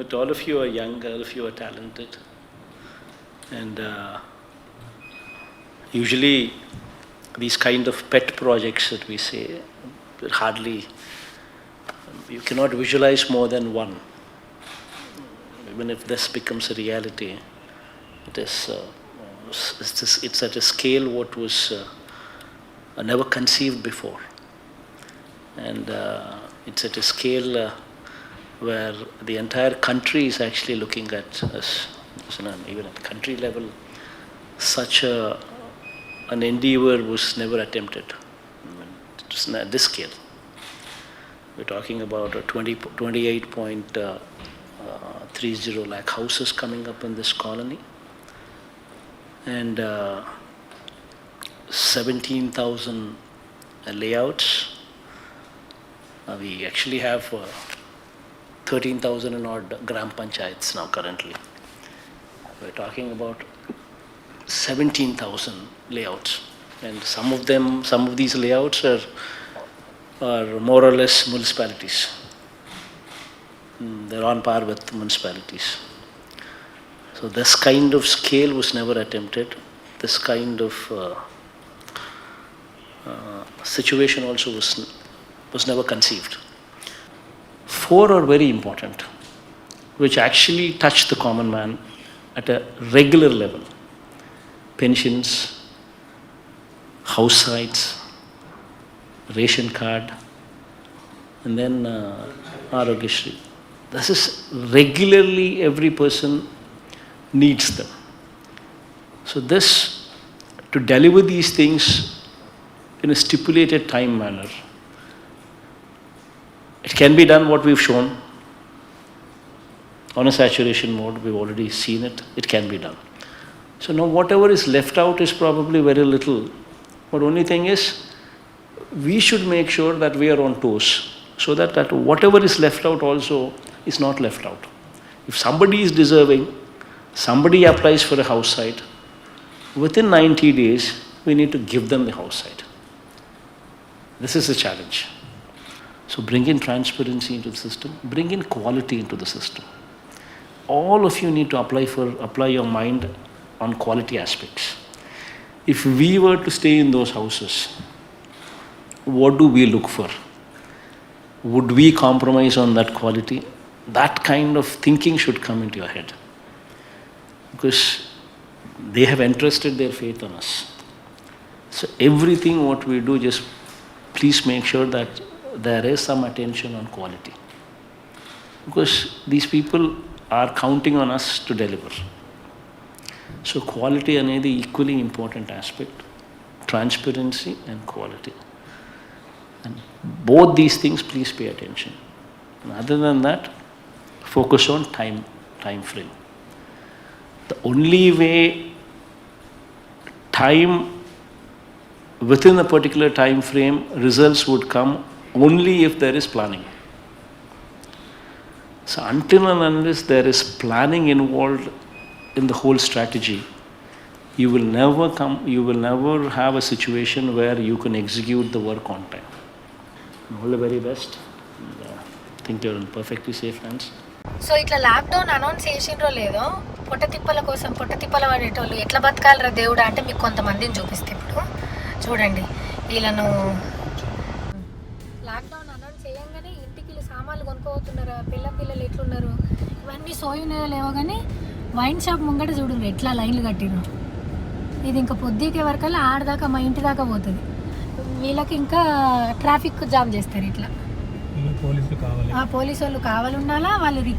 But all of you are young, all of you are talented. And usually these kind of pet projects that we say, hardly, you cannot visualize more than one. Even if this becomes a reality, it's at a scale what was never conceived before. And it's at a scale where the entire country is actually looking at us, even at country level, such an endeavor was never attempted. Just at this scale. We're talking about 28.30 lakh houses coming up in this colony, and 17,000 layouts. We actually have 13,000 and odd gram panchayats now currently. We're talking about 17,000 layouts, and some of these layouts are more or less municipalities. They're on par with municipalities. So this kind of scale was never attempted. This kind of situation also was never conceived. 4 are very important, which actually touch the common man at a regular level. Pensions, house sites, ration card, and then Arogyashri. This is regularly every person needs them. So this, to deliver these things in a stipulated time manner, it can be done what we've shown. On a saturation mode, we've already seen it. It can be done. So now whatever is left out is probably very little. But only thing is, we should make sure that we are on toes, so that whatever is left out also is not left out. If somebody is deserving, somebody applies for a house site, within 90 days, we need to give them the house site. This is the challenge. So bring in transparency into the system, bring in quality into the system. All of you need to apply your mind on quality aspects. If we were to stay in those houses, what do we look for? Would we compromise on that quality? That kind of thinking should come into your head. Because they have entrusted their faith on us. So everything what we do, just please make sure that there is some attention on quality. Because these people are counting on us to deliver. So quality is the equally important aspect, transparency and quality. And both these things, please pay attention. And other than that, focus on time frame. The only way within a particular time frame, results would come only if there is planning. So until and unless there is planning involved in the whole strategy, you will never have a situation where you can execute the work on time. All the very best. And, I think you're in perfectly safe hands. So ఇట్లా lockdown announce చేసిండ్రో లేదో పొట్టతిప్పల కోసం పొట్టతిప్పల పడేటోళ్ళు ఎట్లా బతకాలరా దేవుడా అంటే మీకు కొంతమందిని చూపిస్తే ఇప్పుడు చూడండి వీళ్ళను లాక్డౌన్ అనౌన్స్ చేయంగానే ఇంటికి సామాన్లు కొనుక్కోతున్నారా పిల్లలు ఎట్లున్నారు ఇవన్నీ సోయినాయో కానీ వైన్ షాప్ ముంగట చూడండి ఎట్లా లైన్లు కట్టిరు. ఇది ఇంకా పొద్దుకే వరకల్లా ఆడదాకా మా ఇంటి దాకా పోతుంది. వీళ్ళకి ఇంకా ట్రాఫిక్ జామ్ చేస్తారు ఇట్లా. పోలీసు వాళ్ళు కావాలి ఉండాలా వాళ్ళు